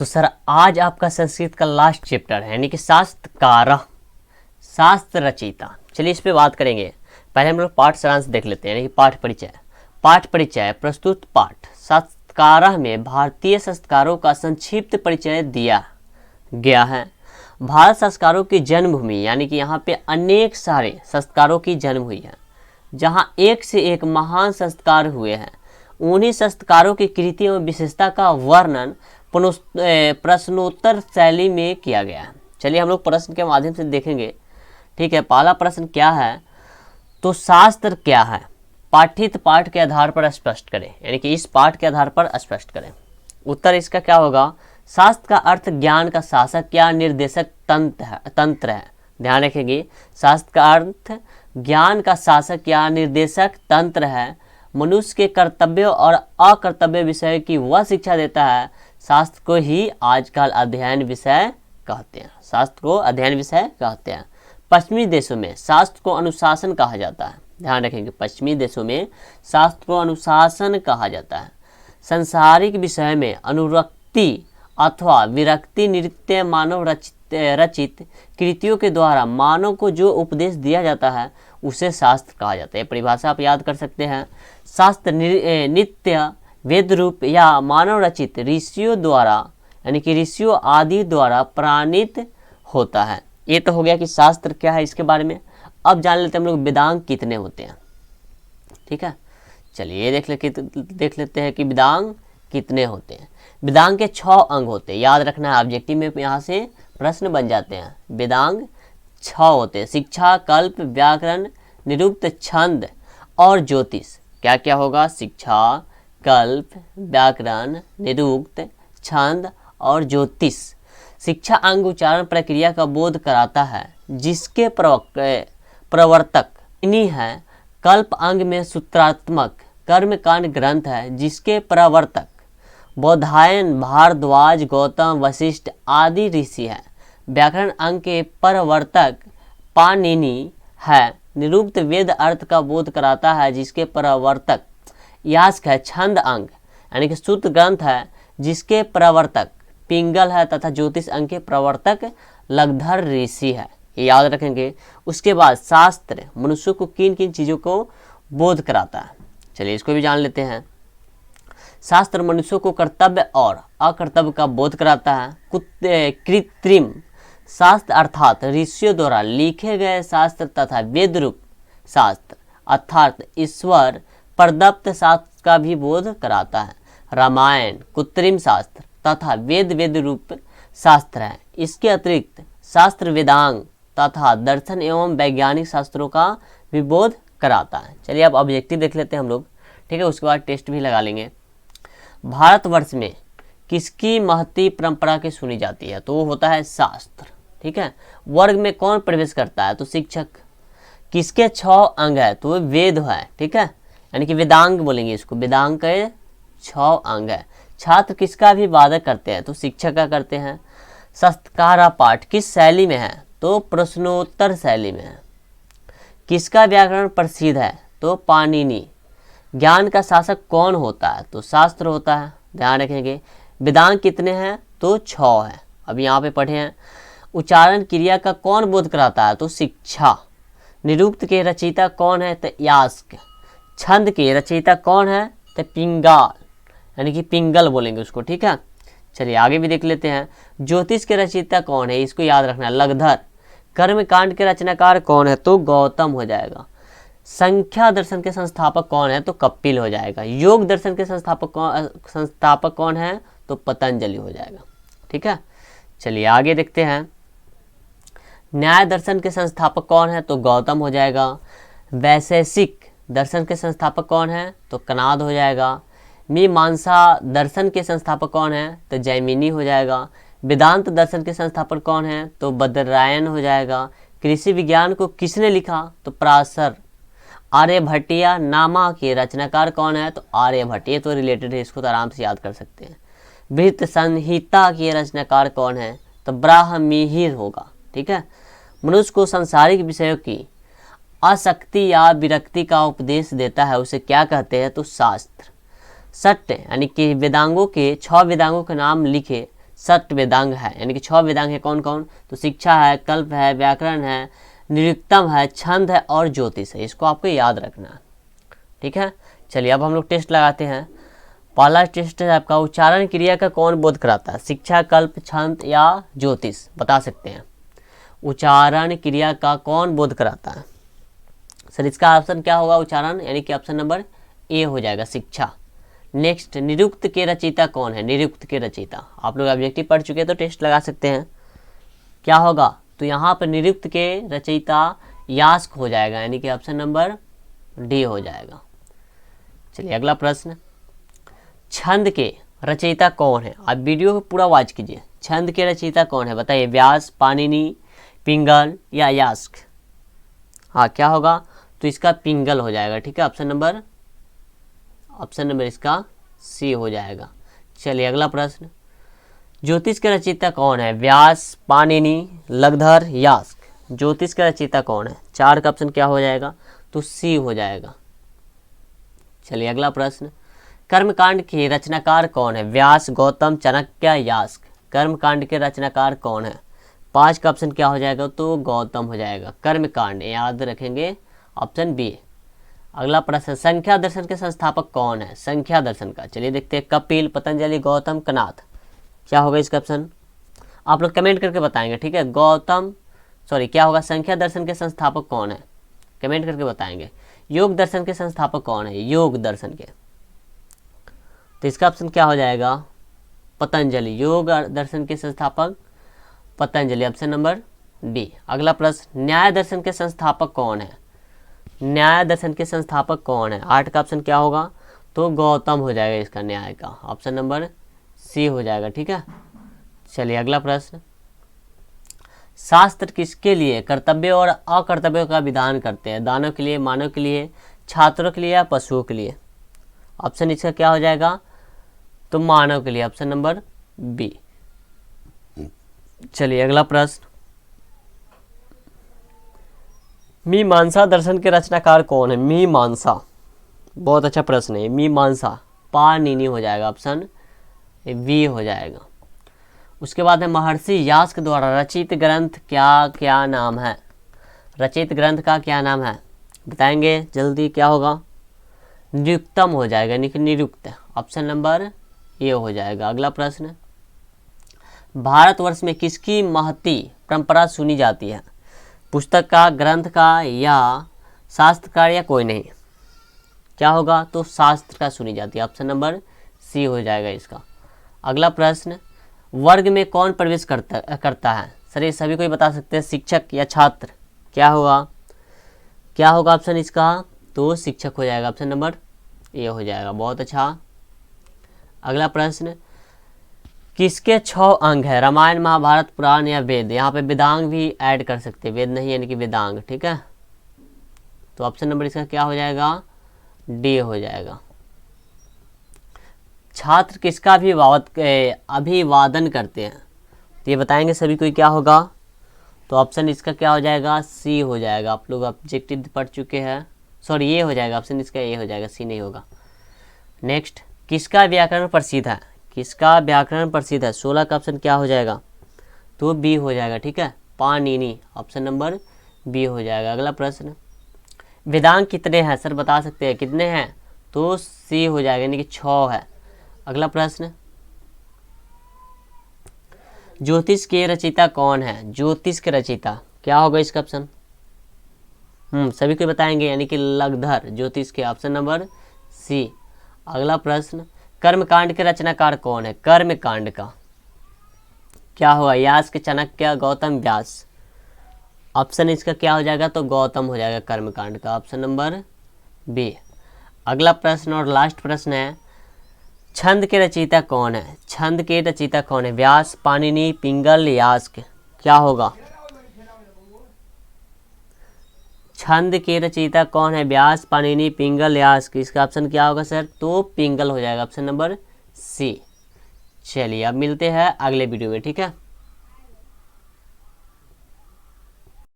तो सर आज आपका संस्कृत का लास्ट चैप्टर है यानी कि शास्त्रकार, शास्त्र रचयिता। चलिए इस पे बात करेंगे। पहले हम लोग पाठ सारांश देख लेते हैं यानी कि पाठ परिचय। पाठ परिचय प्रस्तुत पाठ शास्त्रकार में भारतीय शास्त्रकारों का संक्षिप्त परिचय दिया गया है। भारत शास्त्रकारों की जन्मभूमि यानी कि यहाँ पे अनेक सारे शास्त्रकारों की जन्म हुई है, जहाँ एक से एक महान शास्त्रकार हुए हैं। उन्हीं शास्त्रकारों की कृतियों और विशेषता का वर्णन प्रश्नोत्तर शैली में किया गया है। चलिए हम लोग प्रश्न के माध्यम से देखेंगे। ठीक है, पहला प्रश्न क्या है, तो शास्त्र क्या है? पाठित पाठ के आधार पर स्पष्ट करें, यानी कि इस पाठ के आधार पर स्पष्ट करें। उत्तर इसका क्या होगा? शास्त्र का अर्थ ज्ञान का शासक या निर्देशक तंत्र है। ध्यान रखेंगे, शास्त्र का अर्थ ज्ञान का शासक या निर्देशक तंत्र है। मनुष्य के कर्तव्य और अकर्तव्य विषय की वह शिक्षा देता है। शास्त्र को ही आजकल अध्ययन विषय कहते हैं। शास्त्र को अध्ययन विषय कहते हैं। पश्चिमी देशों में शास्त्र को अनुशासन कहा जाता है। ध्यान रखेंगे, पश्चिमी देशों में शास्त्र को अनुशासन कहा जाता है। संसारिक विषय में अनुरक्ति अथवा विरक्ति नृत्य मानव रचित कृतियों के द्वारा मानव को जो उपदेश दिया जाता है उसे शास्त्र कहा जाता है। परिभाषा आप याद कर सकते हैं। शास्त्र नित्य वेद रूप या मानव रचित ऋषियों द्वारा यानी कि ऋषियों आदि द्वारा प्रणीत होता है। ये तो हो गया कि शास्त्र क्या है इसके बारे में। अब जान लेते हैं हम लोग वेदांग कितने होते हैं। ठीक है, चलिए देख लेते हैं कि वेदांग कितने होते हैं। वेदांग के 6 अंग होते हैं, याद रखना है, ऑब्जेक्टिव में यहाँ से प्रश्न बन जाते हैं। वेदांग 6 होते हैं, शिक्षा, कल्प, व्याकरण, निरुक्त, छंद और ज्योतिष। क्या क्या होगा? शिक्षा, कल्प, व्याकरण, निरुक्त, छंद और ज्योतिष। शिक्षा अंग उच्चारण प्रक्रिया का बोध कराता है, जिसके प्रवर्तक इन्हीं हैं। कल्प अंग में सूत्रात्मक कर्मकांड ग्रंथ है, जिसके प्रवर्तक बौधायन, भारद्वाज, गौतम, वशिष्ठ आदि ऋषि हैं। व्याकरण अंग के प्रवर्तक पाणिनि है। निरुक्त वेद अर्थ का बोध कराता है, जिसके प्रवर्तक यास्क है। छंद अंग यानी कि सूत्र ग्रंथ है, जिसके प्रवर्तक पिंगल है तथा ज्योतिष अंग के प्रवर्तक लगधर ऋषि है। ये याद रखेंगे। उसके बाद शास्त्र मनुष्य को किन किन चीज़ों को बोध कराता है, चलिए इसको भी जान लेते हैं। शास्त्र मनुष्यों को कर्तव्य और अकर्तव्य का बोध कराता है। कृत्रिम शास्त्र अर्थात ऋषियों द्वारा लिखे गए शास्त्र तथा वेद रूप शास्त्र अर्थात ईश्वर प्रदत्त शास्त्र का भी बोध कराता है। रामायण कृत्रिम शास्त्र तथा वेद रूप शास्त्र है। इसके अतिरिक्त शास्त्र वेदांग तथा दर्शन एवं वैज्ञानिक शास्त्रों का भी बोध कराता है। चलिए अब ऑब्जेक्टिव देख लेते हैं हम लोग। ठीक है, उसके बाद टेस्ट भी लगा लेंगे। भारतवर्ष में किसकी महती परंपरा की सुनी जाती है? तो वो होता है शास्त्र। ठीक है, वर्ग में कौन प्रवेश करता है? तो शिक्षक। किसके 6 अंग है? तो वो वेद है। ठीक है, यानी कि वेदांग बोलेंगे इसको। वेदांग के 6 अंग है। छात्र किसका भी वादक करते हैं? तो शिक्षक का करते हैं। शास्त्रकार पाठ किस शैली में है? तो प्रश्नोत्तर शैली में है। किसका व्याकरण प्रसिद्ध है? तो पाणिनि। ज्ञान का शासक कौन होता है? तो शास्त्र होता है। ध्यान रखेंगे। वेदांग कितने हैं? तो 6 है। अभी यहाँ पे पढ़े हैं। उच्चारण क्रिया का कौन बोध कराता है? तो शिक्षा। निरुक्त के रचयिता कौन है? तो यास्क। छंद के रचयिता कौन है? तो पिंगाल यानी कि पिंगल बोलेंगे उसको। ठीक है, चलिए आगे भी देख लेते हैं। ज्योतिष के रचयिता कौन है? इसको याद रखना, लगधर। कर्मकांड के रचनाकार कौन है? तो गौतम हो जाएगा। संख्या दर्शन के संस्थापक कौन है? तो कपिल हो जाएगा। योग दर्शन के संस्थापक कौन है? तो पतंजलि हो जाएगा। ठीक है, चलिए आगे देखते हैं। न्याय दर्शन के संस्थापक कौन है? तो गौतम हो जाएगा। वैशेषिक दर्शन के संस्थापक कौन है? तो कनाद हो जाएगा। मीमांसा दर्शन के संस्थापक कौन है? तो जैमिनी हो जाएगा। वेदांत दर्शन के संस्थापक कौन है? तो बदरायन हो जाएगा। कृषि विज्ञान को किसने लिखा? तो पराशर। आर्यभट्टिया नामा के रचनाकार कौन है? तो आर्यभट्ट। ये तो रिलेटेड है, इसको तो आराम से याद कर सकते हैं। वृत्त संहिता के रचनाकार कौन है? तो ब्राह्मीहिर होगा। ठीक है, मनुष्य को सांसारिक विषयों की आसक्ति या विरक्ति का उपदेश देता है, उसे क्या कहते हैं? तो शास्त्र। सत्य यानी कि वेदांगों के 6 वेदांगों के नाम लिखे। षट वेदांग है, यानी कि 6 वेदांग है। कौन कौन? तो शिक्षा है, कल्प है, व्याकरण है, निरुक्तम है, छंद है और ज्योतिष है। इसको आपको याद रखना है, ठीक है। चलिए अब हम लोग टेस्ट लगाते हैं। पहला टेस्ट है आपका, उच्चारण क्रिया का कौन बोध कराता है? शिक्षा, कल्प, छंद या ज्योतिष? बता सकते हैं। उच्चारण क्रिया का कौन बोध कराता है? सर इसका ऑप्शन क्या होगा? उच्चारण, यानी कि ऑप्शन नंबर ए हो जाएगा, शिक्षा। नेक्स्ट, निरुक्त के रचयिता कौन है? निरुक्त के रचयिता, आप लोग ऑब्जेक्टिव पढ़ चुके हैं तो टेस्ट लगा सकते हैं। क्या होगा? तो यहाँ पर निरुक्त के रचयिता यास्क हो जाएगा, यानी कि ऑप्शन नंबर डी हो जाएगा। चलिए अगला प्रश्न, छंद के रचयिता कौन है? आप वीडियो को पूरा वॉच कीजिए। छंद के रचयिता कौन है? बताइए, व्यास, पाणिनि, पिंगल या यास्क? हाँ, क्या होगा? तो इसका पिंगल हो जाएगा, ठीक है। ऑप्शन नंबर इसका सी हो जाएगा। चलिए अगला प्रश्न, ज्योतिष के रचयिता कौन है? व्यास, पाणिनि, लगधर, यास्क? ज्योतिष का रचयिता कौन है? 4 का ऑप्शन क्या हो जाएगा? तो सी हो जाएगा। चलिए अगला प्रश्न, कर्मकांड के रचनाकार कौन है? व्यास, गौतम, चाणक्य, यास्क? कर्मकांड के रचनाकार कौन है? 5 का ऑप्शन क्या हो जाएगा? तो गौतम हो जाएगा। कर्मकांड याद रखेंगे, ऑप्शन बी। अगला प्रश्न, संख्या दर्शन के संस्थापक कौन है? संख्या दर्शन का, चलिए देखते हैं। कपिल, पतंजलि, गौतम, कनाद? क्या होगा इसका ऑप्शन? आप लोग कमेंट करके बताएंगे, ठीक है। क्या होगा? संख्या दर्शन के संस्थापक कौन है? कमेंट करके बताएंगे। योग दर्शन के संस्थापक कौन है? योग दर्शन के, तो इसका ऑप्शन क्या हो जाएगा? पतंजलि। योग दर्शन के संस्थापक पतंजलि, ऑप्शन नंबर डी। अगला प्रश्न, न्याय दर्शन के संस्थापक कौन है? न्याय दर्शन के संस्थापक कौन है? 8 का ऑप्शन क्या होगा? तो गौतम हो जाएगा इसका, न्याय का, ऑप्शन नंबर सी हो जाएगा, ठीक है। चलिए अगला प्रश्न, शास्त्र किसके लिए कर्तव्य और अकर्तव्य का विधान करते हैं? दानव के लिए, मानव के लिए, छात्रों के लिए या पशुओं के लिए? ऑप्शन इसका क्या हो जाएगा? तो मानव के लिए, ऑप्शन नंबर बी। चलिए अगला प्रश्न, मीमांसा दर्शन के रचनाकार कौन है? मीमांसा, बहुत अच्छा प्रश्न है। मीमांसा, पाणिनि हो जाएगा, ऑप्शन बी हो जाएगा। उसके बाद है, महर्षि यास्क द्वारा रचित ग्रंथ क्या नाम है? रचित ग्रंथ का क्या नाम है? बताएंगे जल्दी, क्या होगा? निरुक्तम हो जाएगा, यानी कि निरुक्त, ऑप्शन नंबर ए हो जाएगा। अगला प्रश्न, भारतवर्ष में किसकी महती परंपरा सुनी जाती है? पुस्तक का, ग्रंथ का या शास्त्र का या कोई नहीं? क्या होगा? तो शास्त्र का सुनी जाती है, ऑप्शन नंबर सी हो जाएगा इसका। अगला प्रश्न, वर्ग में कौन प्रवेश करता है? सर ये सभी कोई बता सकते हैं, शिक्षक या छात्र? क्या होगा ऑप्शन इसका? तो शिक्षक हो जाएगा, ऑप्शन नंबर ए हो जाएगा, बहुत अच्छा। अगला प्रश्न, किसके 6 अंग है? रामायण, महाभारत, पुराण या वेद? यहाँ पे वेदांग भी ऐड कर सकते हैं, वेद नहीं, यानी कि वेदांग, ठीक है। तो ऑप्शन नंबर इसका क्या हो जाएगा? डी हो जाएगा। छात्र किसका अभिवादन करते हैं? तो ये बताएंगे सभी कोई, क्या होगा? तो ऑप्शन इसका क्या हो जाएगा? सी हो जाएगा। आप लोग ऑब्जेक्टिव पढ़ चुके हैं, सॉरी ये हो जाएगा, ऑप्शन इसका ए हो जाएगा, सी नहीं होगा। नेक्स्ट, किसका व्याकरण प्रसिद्ध है? किसका व्याकरण प्रसिद्ध है? 16 का ऑप्शन क्या हो जाएगा? तो बी हो जाएगा, ठीक है, पाणिनि, ऑप्शन नंबर बी हो जाएगा। अगला प्रश्न, वेदांग कितने हैं? सर बता सकते हैं कितने हैं? तो सी हो जाएगा, यानी कि 6 है। अगला प्रश्न, ज्योतिष के रचयिता कौन है? ज्योतिष के रचयिता क्या होगा इसका ऑप्शन? सभी को बताएंगे, यानी कि लगधर, ज्योतिष के, ऑप्शन नंबर सी। अगला प्रश्न, कर्मकांड के रचनाकार कौन है? कर्मकांड का क्या होगा? यास्क, चाणक्य, गौतम, व्यास? ऑप्शन इसका क्या हो जाएगा? तो गौतम हो जाएगा कर्मकांड का, ऑप्शन नंबर बी। अगला प्रश्न और लास्ट प्रश्न है, छंद के रचयिता कौन है? छंद के रचयिता कौन है? व्यास, पाणिनि, पिंगल, यास्क? क्या होगा? छंद के रचयिता कौन है? व्यास, पाणिनि, पिंगल, यास्क? इसका ऑप्शन क्या होगा सर? तो पिंगल हो जाएगा, ऑप्शन नंबर सी। चलिए अब मिलते हैं अगले वीडियो में, ठीक है।